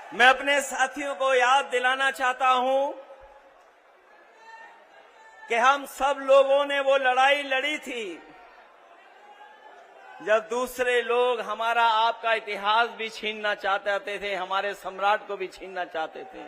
मैं अपने साथियों को याद दिलाना चाहता हूं कि हम सब लोगों ने वो लड़ाई लड़ी थी जब दूसरे लोग हमारा आपका इतिहास भी छीनना चाहते थे, हमारे सम्राट को भी छीनना चाहते थे।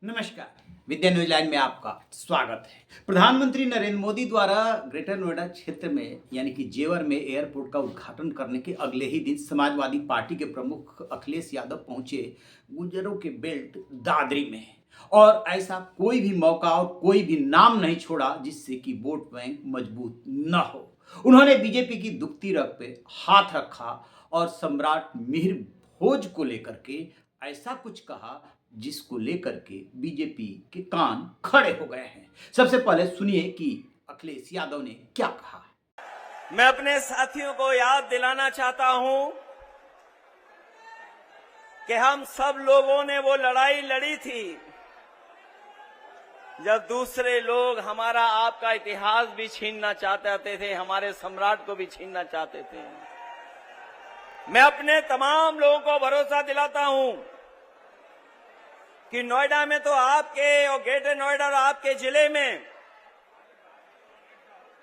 नमस्कार, विद्या न्यूज लाइन में आपका स्वागत है। प्रधानमंत्री नरेंद्र मोदी द्वारा ग्रेटर नोएडा क्षेत्र में यानी कि जेवर में एयरपोर्ट का उद्घाटन करने के अगले ही दिन समाजवादी पार्टी के प्रमुख अखिलेश यादव पहुंचे गुर्जरों के बेल्ट दादरी में, और ऐसा कोई भी मौका और कोई भी नाम नहीं छोड़ा जिससे कि वोट बैंक मजबूत न हो। उन्होंने बीजेपी की दुखती रग पे हाथ रखा और सम्राट मिहिर भोज को लेकर के ऐसा कुछ कहा जिसको लेकर के बीजेपी के कान खड़े हो गए हैं। सबसे पहले सुनिए कि अखिलेश यादव ने क्या कहा। मैं अपने साथियों को याद दिलाना चाहता हूं कि हम सब लोगों ने वो लड़ाई लड़ी थी जब दूसरे लोग हमारा आपका इतिहास भी छीनना चाहते थे, हमारे सम्राट को भी छीनना चाहते थे। मैं अपने तमाम लोगों को भरोसा दिलाता हूं कि नोएडा में तो आपके और ग्रेटर नोएडा और आपके जिले में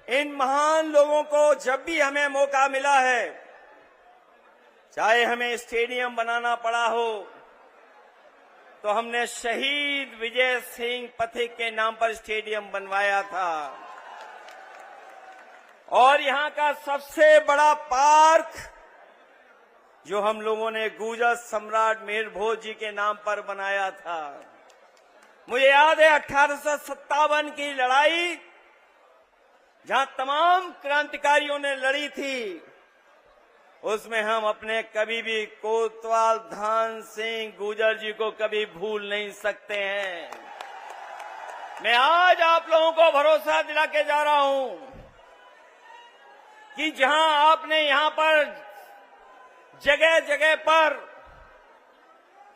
इन महान लोगों को जब भी हमें मौका मिला है, चाहे हमें स्टेडियम बनाना पड़ा हो तो हमने शहीद विजय सिंह पथिक के नाम पर स्टेडियम बनवाया था, और यहां का सबसे बड़ा पार्क जो हम लोगों ने गुर्जर सम्राट मिहिर भोज जी के नाम पर बनाया था। मुझे याद है 1857 की लड़ाई जहां तमाम क्रांतिकारियों ने लड़ी थी, उसमें हम अपने कभी भी कोतवाल धान सिंह गुर्जर जी को कभी भूल नहीं सकते हैं। मैं आज आप लोगों को भरोसा दिला के जा रहा हूं कि जहां आपने यहां पर जगह जगह पर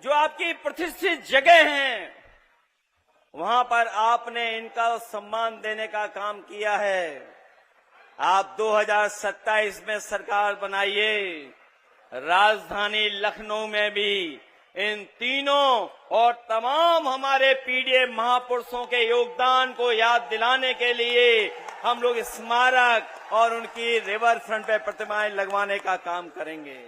जो आपकी प्रतिष्ठित जगह हैं, वहां पर आपने इनका सम्मान देने का काम किया है। आप 2027 में सरकार बनाइए, राजधानी लखनऊ में भी इन तीनों और तमाम हमारे पीढ़ी महापुरुषों के योगदान को याद दिलाने के लिए हम लोग स्मारक और उनकी रिवर फ्रंट पे प्रतिमाएं लगवाने का काम करेंगे।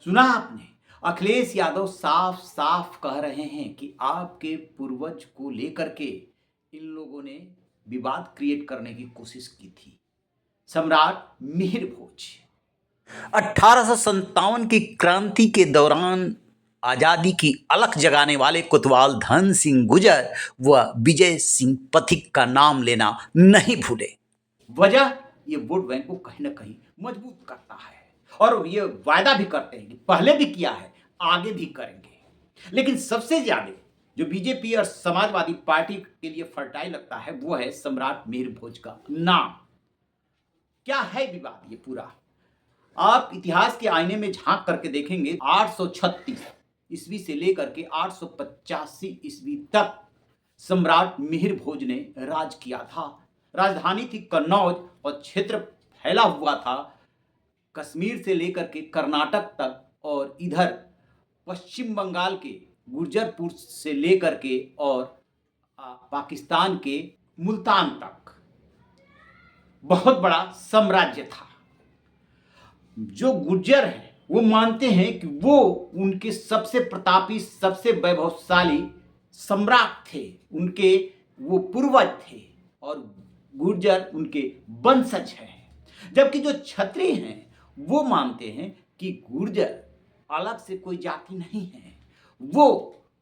सुना आपने, अखिलेश यादव साफ साफ कह रहे हैं कि आपके पूर्वज को लेकर के इन लोगों ने विवाद क्रिएट करने की कोशिश की थी। सम्राट मिहिर भोज 1857 की क्रांति के दौरान आजादी की अलख जगाने वाले कोतवाल धन सिंह गुर्जर व विजय सिंह पथिक का नाम लेना नहीं भूले। वजह ये वोट बैंक को कहीं ना कहीं मजबूत करता है, और ये वायदा भी करते हैं कि पहले भी किया है, आगे भी करेंगे। लेकिन सबसे ज्यादा जो बीजेपी और समाजवादी पार्टी के लिए फर्टाइल लगता है वो है सम्राट मिहिर भोज का नाम। क्या है विवाद ये पूरा? आप इतिहास के आईने में झांक करके देखेंगे, 836 ईस्वी से लेकर के 885 ईस्वी तक सम्राट मिहिर भोज ने राज किया था। राजधानी थी कन्नौज और क्षेत्र फैला हुआ था कश्मीर से लेकर के कर्नाटक तक, और इधर पश्चिम बंगाल के गुर्जरपुर से लेकर के और पाकिस्तान के मुल्तान तक बहुत बड़ा साम्राज्य था। जो गुर्जर हैं वो मानते हैं कि वो उनके सबसे प्रतापी, सबसे वैभवशाली सम्राट थे, उनके वो पूर्वज थे, और गुर्जर उनके वंशज हैं। जबकि जो क्षत्रिय हैं वो मानते हैं कि गुर्जर अलग से कोई जाति नहीं है, वो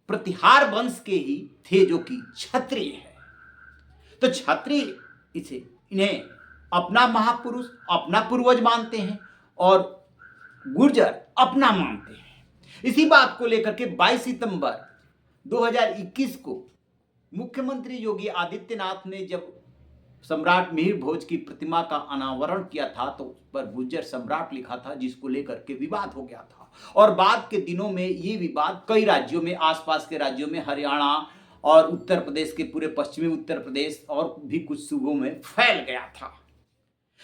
प्रतिहार वंश के ही थे जो कि क्षत्रिय है। तो क्षत्रिय इन्हें अपना महापुरुष, अपना पूर्वज मानते हैं, और गुर्जर अपना मानते हैं। इसी बात को लेकर के 22 सितंबर 2021 को मुख्यमंत्री योगी आदित्यनाथ ने जब सम्राट मिहिर भोज की प्रतिमा का अनावरण किया था तो उस पर गुर्जर सम्राट लिखा था, जिसको लेकर के विवाद हो गया था। और बाद के दिनों में ये विवाद कई राज्यों में, आसपास के राज्यों में, हरियाणा और उत्तर प्रदेश के पूरे पश्चिमी उत्तर प्रदेश और भी कुछ सूबों में फैल गया था।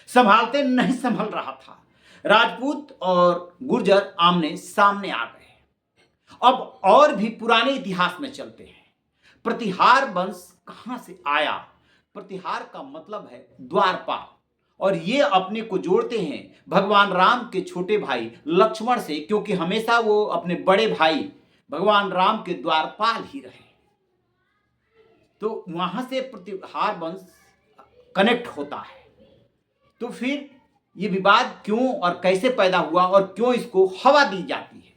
संभालते नहीं संभल रहा था। राजपूत और गुर्जर आमने सामने आ गए। अब और भी पुराने इतिहास में चलते हैं। प्रतिहार वंश कहां से आया? प्रतिहार का मतलब है द्वारपाल, और ये अपने को जोड़ते हैं भगवान राम के छोटे भाई लक्ष्मण से, क्योंकि हमेशा वो अपने बड़े भाई भगवान राम के द्वारपाल ही रहे। तो वहां से प्रतिहार वंश कनेक्ट होता है। तो फिर ये विवाद क्यों और कैसे पैदा हुआ और क्यों इसको हवा दी जाती है?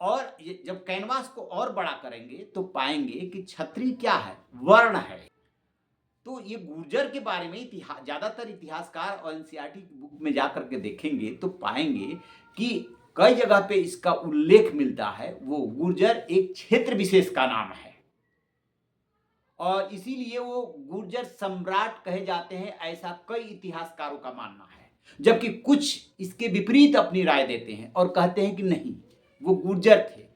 और जब कैनवास को और बड़ा करेंगे तो पाएंगे कि क्षत्रिय क्या है? वर्ण है। तो ये गुर्जर के बारे में ज्यादातर इतिहासकार और एनसीईआरटी की बुक में जाकर के देखेंगे तो पाएंगे कि कई जगह पे इसका उल्लेख मिलता है। वो गुर्जर एक क्षेत्र विशेष का नाम है और इसीलिए वो गुर्जर सम्राट कहे जाते हैं, ऐसा कई इतिहासकारों का मानना है। जबकि कुछ इसके विपरीत अपनी राय देते हैं और कहते हैं कि नहीं, वो गुर्जर थे।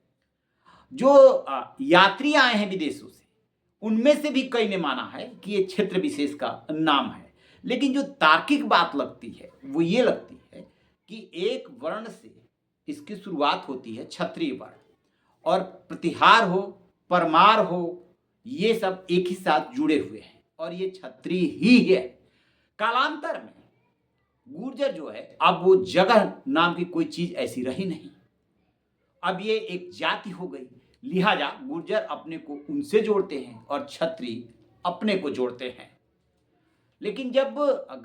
जो यात्री आए हैं विदेशों से, उनमें से भी कई ने माना है कि ये क्षेत्र विशेष का नाम है। लेकिन जो तार्किक बात लगती है वो ये लगती है कि एक वर्ण से इसकी शुरुआत होती है, क्षत्रिय वर्ण, और प्रतिहार हो, परमार हो, ये सब एक ही साथ जुड़े हुए हैं और ये क्षत्रिय ही है। कालांतर में गुर्जर जो है, अब वो जगह नाम की कोई चीज ऐसी रही नहीं, अब ये एक जाति हो गई। लिहाजा गुर्जर अपने को उनसे जोड़ते हैं और क्षत्रिय अपने को जोड़ते हैं। लेकिन जब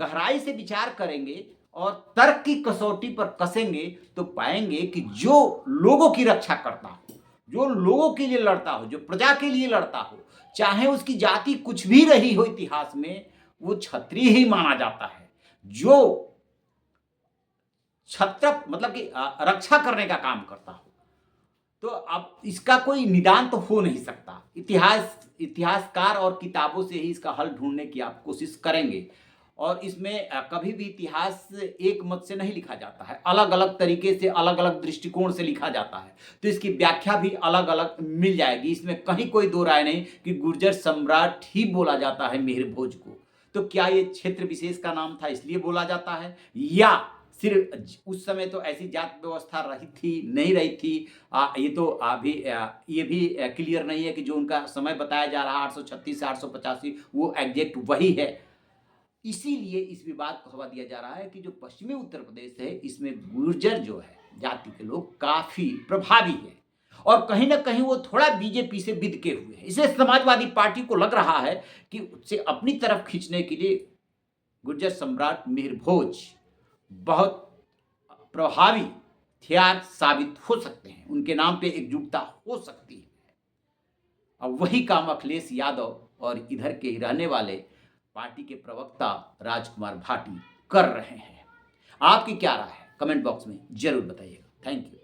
गहराई से विचार करेंगे और तर्क की कसौटी पर कसेंगे तो पाएंगे कि जो लोगों की रक्षा करता हो, जो लोगों के लिए लड़ता हो, जो प्रजा के लिए लड़ता हो, चाहे उसकी जाति कुछ भी रही हो इतिहास में, वो क्षत्रिय ही माना जाता है। जो छत्र मतलब कि रक्षा करने का काम करता हो। तो अब इसका कोई निदान तो हो नहीं सकता। इतिहासकार और किताबों से ही इसका हल ढूंढने की आप कोशिश करेंगे और इसमें कभी भी इतिहास एक मत से नहीं लिखा जाता है, अलग अलग तरीके से, अलग अलग दृष्टिकोण से लिखा जाता है। तो इसकी व्याख्या भी अलग अलग मिल जाएगी। इसमें कहीं कोई दो राय नहीं कि गुर्जर सम्राट ही बोला जाता है मिहिर भोज को। तो क्या ये क्षेत्र विशेष का नाम था इसलिए बोला जाता है, या सिर्फ उस समय तो ऐसी जात व्यवस्था रही थी नहीं रही थी, ये तो अभी ये भी क्लियर नहीं है कि जो उनका समय बताया जा रहा 836 से 885 वो एग्जैक्ट वही है। इसीलिए इस विवाद को हवा दिया जा रहा है कि जो पश्चिमी उत्तर प्रदेश है, इसमें गुर्जर जो है जाति के लोग काफी प्रभावी है और कहीं ना कहीं वो थोड़ा बीजेपी से बिदके हुए हैं। इसलिए समाजवादी पार्टी को लग रहा है कि उसे अपनी तरफ खींचने के लिए गुर्जर सम्राट मिहिर भोज बहुत प्रभावी हथियार साबित हो सकते हैं। उनके नाम पे एकजुटता हो सकती है। अब वही काम अखिलेश यादव और इधर के ही रहने वाले पार्टी के प्रवक्ता राजकुमार भाटी कर रहे हैं। आपकी क्या राय है? कमेंट बॉक्स में जरूर बताइएगा। Thank you.